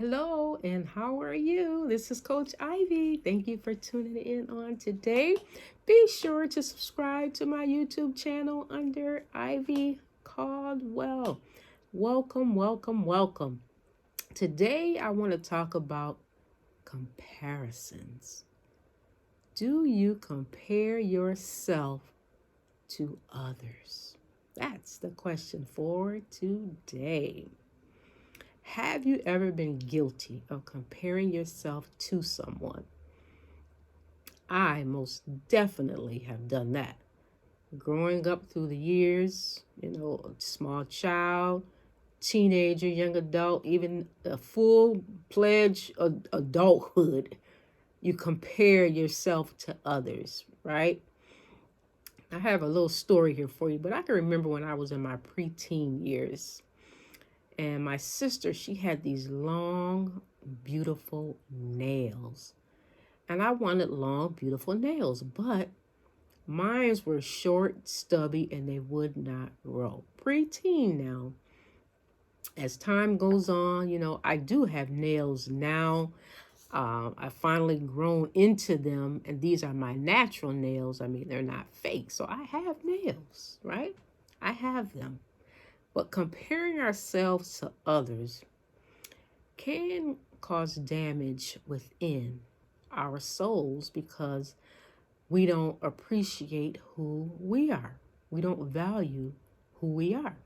Hello, and how are you? This is Coach Ivy. Thank you for tuning in on today. Be sure to subscribe to my YouTube channel under Ivy Caldwell. Welcome, welcome, welcome. Today, I want to talk about comparisons. Do you compare yourself to others? That's the question for today. Have you ever been guilty of comparing yourself to someone? I most definitely have done that. Growing up through the years, a small child, teenager, young adult, even a full-fledged adulthood, you compare yourself to others, right? I have a little story here for you, but I can remember when I was in my preteen years. And my sister, she had these long, beautiful nails. And I wanted long, beautiful nails, but mine were short, stubby, and they would not grow. Preteen now. As time goes on, I do have nails now. I've finally grown into them, and these are my natural nails. I mean, they're not fake. So I have nails, right? I have them. But comparing ourselves to others can cause damage within our souls because we don't appreciate who we are. We don't value who we are.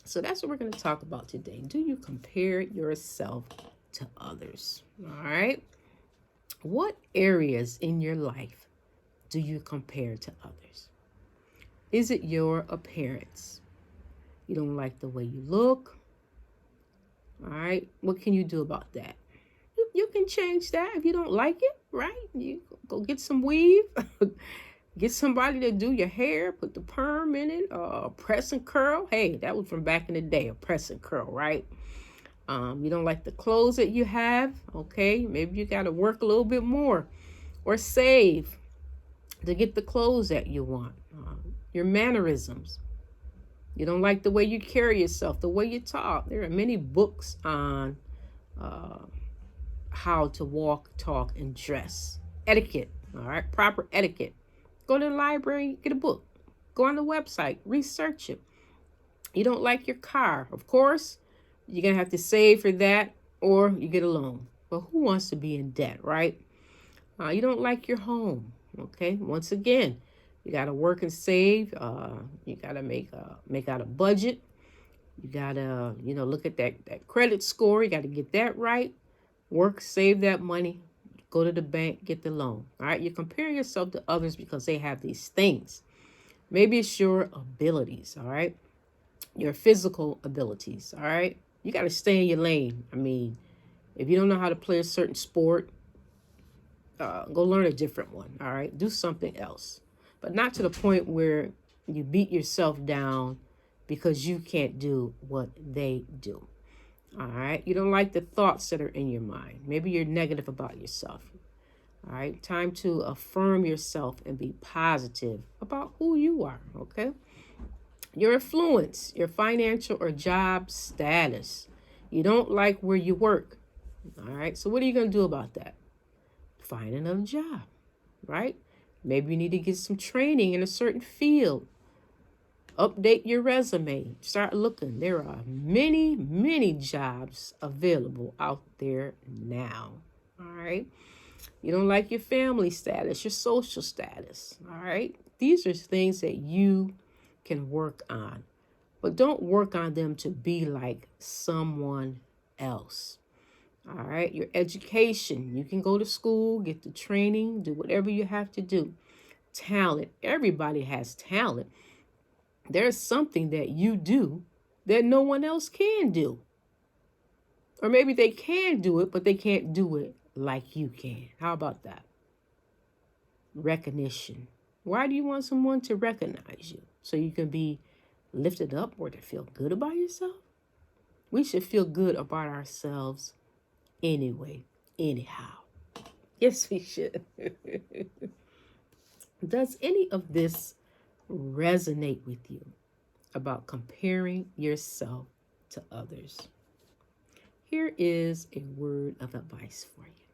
So that's what we're going to talk about today. Do you compare yourself to others? All right. What areas in your life do you compare to others? Is it your appearance? You don't like the way you look. All right. What can you do about that? You can change that if you don't like it, right? You go get some weave. Get somebody to do your hair, put the perm in it, press and curl. Hey, that was from back in the day, a press and curl, right? You don't like the clothes that you have, okay? Maybe you got to work a little bit more or save to get the clothes that you want. Your mannerisms. You don't like the way you carry yourself, the way you talk. There are many books on how to walk, talk, and dress. Etiquette, all right? Proper etiquette. Go to the library, get a book. Go on the website, research it. You don't like your car. Of course, you're going to have to save for that or you get a loan. But who wants to be in debt, right? You don't like your home, okay? Once again, you got to work and save. You got to make out a budget. You got to, look at that credit score. You got to get that right. Work, save that money. Go to the bank, get the loan. All right. You compare yourself to others because they have these things. Maybe it's your abilities. All right. Your physical abilities. All right. You got to stay in your lane. I mean, if you don't know how to play a certain sport, go learn a different one. All right. Do something else. But not to the point where you beat yourself down because you can't do what they do. All right. You don't like the thoughts that are in your mind. Maybe you're negative about yourself. All right. Time to affirm yourself and be positive about who you are. Okay. Your influence, your financial or job status. You don't like where you work. All right. So what are you going to do about that? Find another job. Right. Maybe you need to get some training in a certain field. Update your resume. Start looking. There are many, many jobs available out there now. All right. You don't like your family status, your social status. All right. These are things that you can work on, but don't work on them to be like someone else. All right. Your education. You can go to school, get the training, do whatever you have to do. Talent. Everybody has talent. There's something that you do that no one else can do. Or maybe they can do it, but they can't do it like you can. How about that? Recognition. Why do you want someone to recognize you? So you can be lifted up or to feel good about yourself? We should feel good about ourselves anyway, anyhow. Yes, we should. Does any of this resonate with you about comparing yourself to others? Here is a word of advice for you.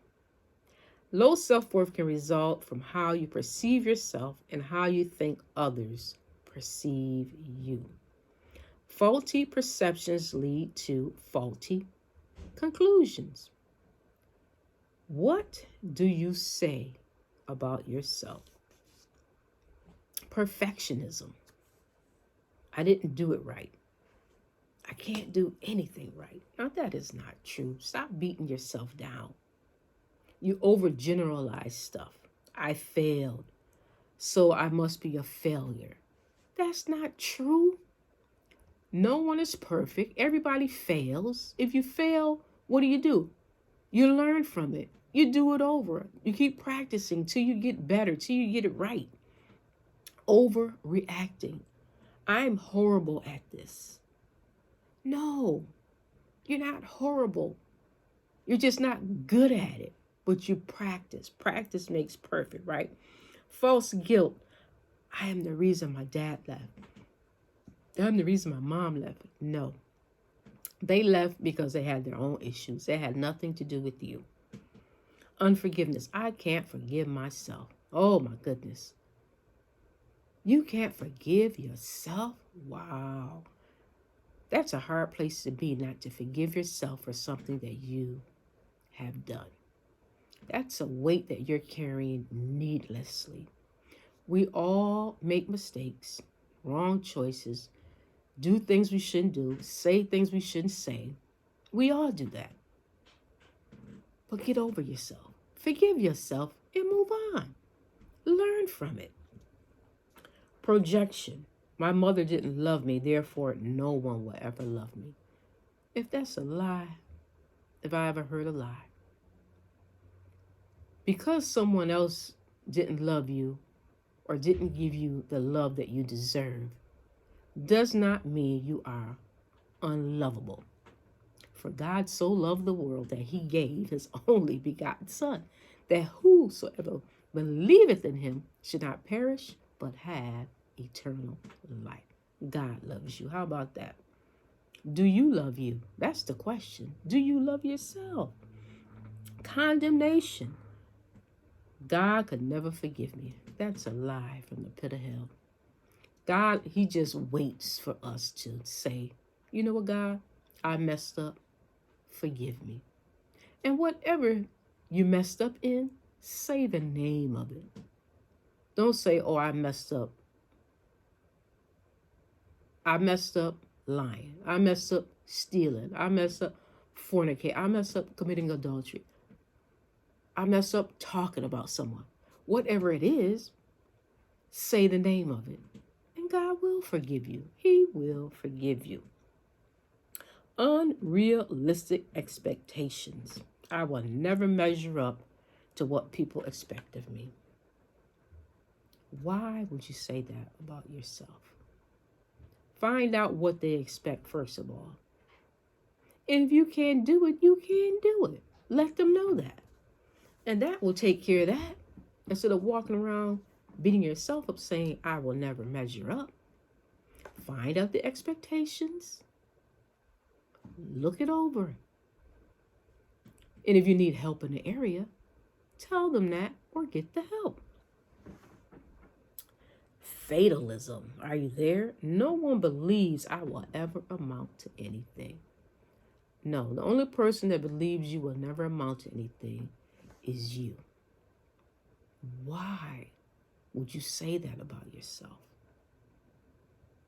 Low self-worth can result from how you perceive yourself and how you think others perceive you. Faulty perceptions lead to faulty conclusions. What do you say about yourself? Perfectionism. I didn't do it right. I can't do anything right. Now, that is not true. Stop beating yourself down. You overgeneralize stuff. I failed, so I must be a failure. That's not true. No one is perfect. Everybody fails. If you fail, what do? You learn from it. You do it over. You keep practicing till you get better, till you get it right. Overreacting. I'm horrible at this. No, you're not horrible. You're just not good at it, but you practice. Practice makes perfect, right? False guilt. I am the reason my dad left. I'm the reason my mom left. No. They left because they had their own issues. They had nothing to do with you. Unforgiveness. I can't forgive myself. Oh my goodness. You can't forgive yourself? Wow. That's a hard place to be, not to forgive yourself for something that you have done. That's a weight that you're carrying needlessly. We all make mistakes, wrong choices, do things we shouldn't do, say things we shouldn't say. We all do that. But get over yourself. Forgive yourself and move on. Learn from it. Projection. My mother didn't love me, therefore no one will ever love me. If that's a lie, if I ever heard a lie. Because someone else didn't love you or didn't give you the love that you deserve, does not mean you are unlovable. For God so loved the world that he gave his only begotten Son, that whosoever believeth in him should not perish, but have eternal life. God loves you. How about that? Do you love you? That's the question. Do you love yourself? Condemnation. God could never forgive me. That's a lie from the pit of hell. God, he just waits for us to say, you know what, God? I messed up. Forgive me. And whatever you messed up in, say the name of it. Don't say, oh, I messed up. I messed up lying. I messed up stealing. I messed up fornicating. I messed up committing adultery. I messed up talking about someone. Whatever it is, say the name of it. And God will forgive you. He will forgive you. Unrealistic expectations. I will never measure up to what people expect of me. Why would you say that about yourself? Find out what they expect first of all. And if you can't do it, you can't do it. Let them know that. And that will take care of that. Instead of walking around beating yourself up saying, I will never measure up. Find out the expectations. Look it over. And if you need help in the area, tell them that or get the help. Fatalism. Are you there? No one believes I will ever amount to anything. No, the only person that believes you will never amount to anything is you. Why would you say that about yourself?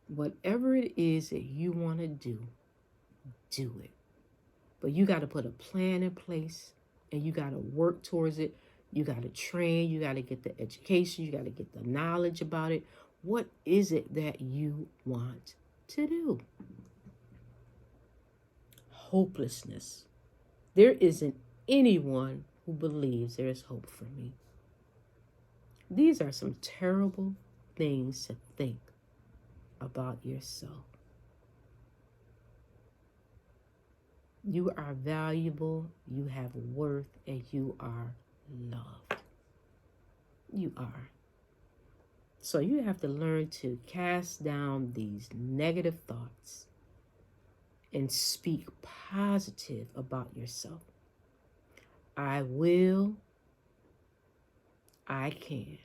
Whatever it is that you want to do it. But you got to put a plan in place and you got to work towards it. You got to train. You got to get the education. You got to get the knowledge about it. What is it that you want to do? Hopelessness. There isn't anyone who believes there is hope for me. These are some terrible things to think about yourself. You are valuable, you have worth, and you are loved. You are. So you have to learn to cast down these negative thoughts and speak positive about yourself. I will, I can,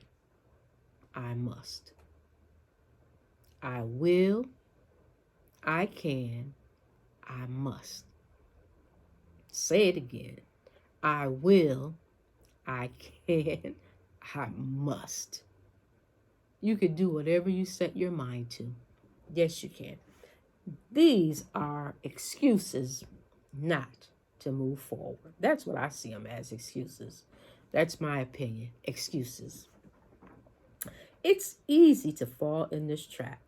I must. I will, I can, I must. Say it again. I will, I can, I must. You can do whatever you set your mind to. Yes, you can. These are excuses not to move forward. That's what I see them as, excuses. That's my opinion, excuses. It's easy to fall in this trap.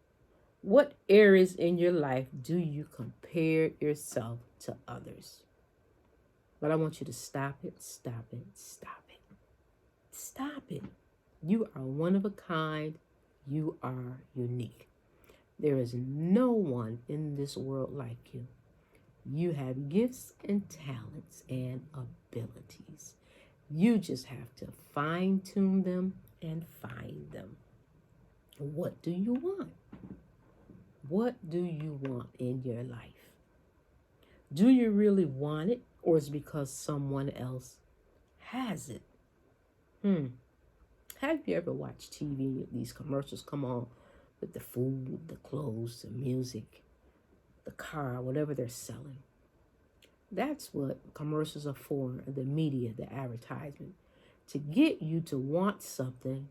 What areas in your life do you compare yourself to others? But I want you to stop it, stop it, stop it. Stop it. You are one of a kind. You are unique. There is no one in this world like you. You have gifts and talents and abilities. You just have to fine tune them and find them. What do you want? What do you want in your life? Do you really want it, or is it because someone else has it? Have you ever watched TV? These commercials come on with the food, the clothes, the music, the car, whatever they're selling. That's what commercials are for, the media, the advertisement, to get you to want something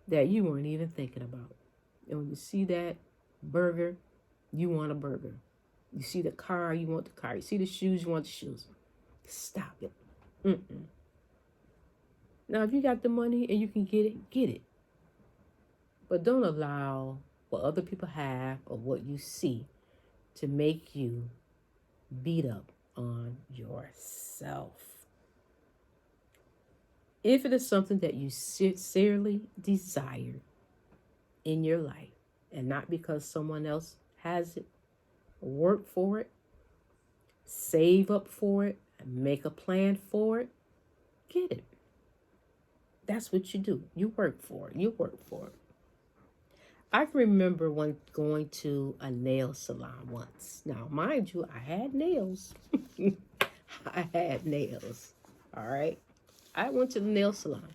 that you weren't even thinking about. And when you see that burger, you want a burger. You see the car, you want the car. You see the shoes, you want the shoes. Stop it. Now, if you got the money and you can get it, get it. But don't allow what other people have or what you see to make you beat up on yourself. If it is something that you sincerely desire in your life, and not because someone else has it, work for it, save up for it, make a plan for it, get it. That's what you do. You work for it. You work for it. I can remember going to a nail salon once. Now, mind you, I had nails. I had nails. All right. I went to the nail salon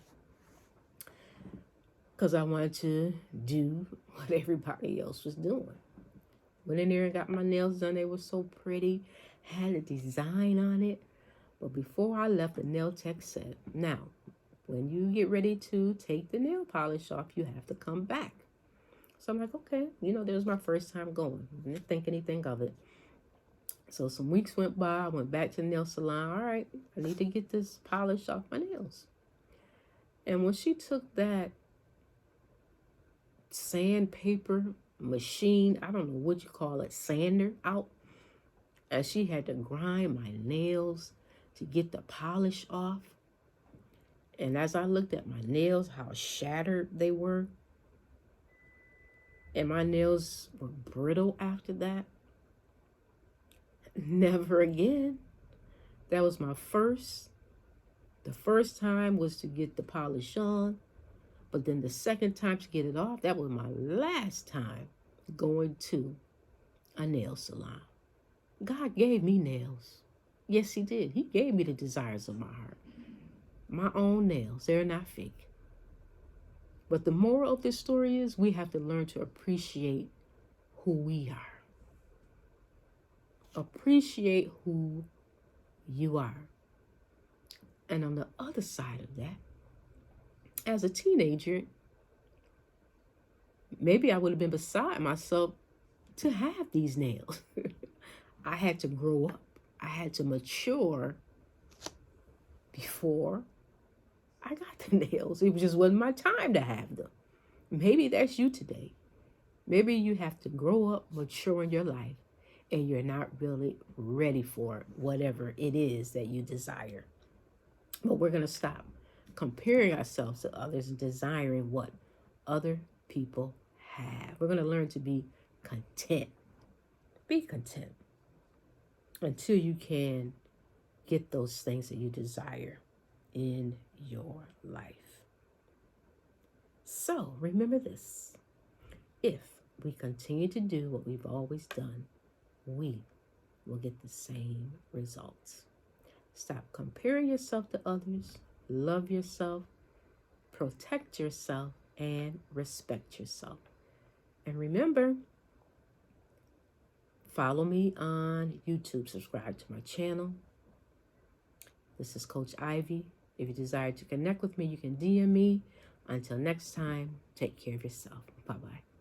because I wanted to do what everybody else was doing. Went in there and got my nails done. They were so pretty. Had a design on it. But before I left, the nail tech said, now, when you get ready to take the nail polish off, you have to come back. So I'm like, okay, that was my first time going. I didn't think anything of it. So some weeks went by. I went back to the nail salon. All right, I need to get this polish off my nails. And when she took that sandpaper machine, I don't know what you call it, sander out, and she had to grind my nails to get the polish off. And as I looked at my nails, how shattered they were, and my nails were brittle after that, never again. That was my first. The first time was to get the polish on, but then the second time to get it off, that was my last time going to a nail salon. God gave me nails. Yes, he did. He gave me the desires of my heart. My own nails. They're not fake. But the moral of this story is we have to learn to appreciate who we are. Appreciate who you are. And on the other side of that, as a teenager, maybe I would have been beside myself to have these nails. I had to grow up. I had to mature before I got the nails. It just wasn't my time to have them. Maybe that's you today. Maybe you have to grow up, mature in your life, and you're not really ready for whatever it is that you desire. But we're going to stop comparing ourselves to others and desiring what other people have. We're going to learn to be content. Be content until you can get those things that you desire in your life. So remember this. If we continue to do what we've always done, we will get the same results. Stop comparing yourself to others. Love yourself, protect yourself, and respect yourself. And remember, follow me on YouTube. Subscribe to my channel. This is Coach Ivy. If you desire to connect with me, you can DM me. Until next time, take care of yourself. Bye-bye.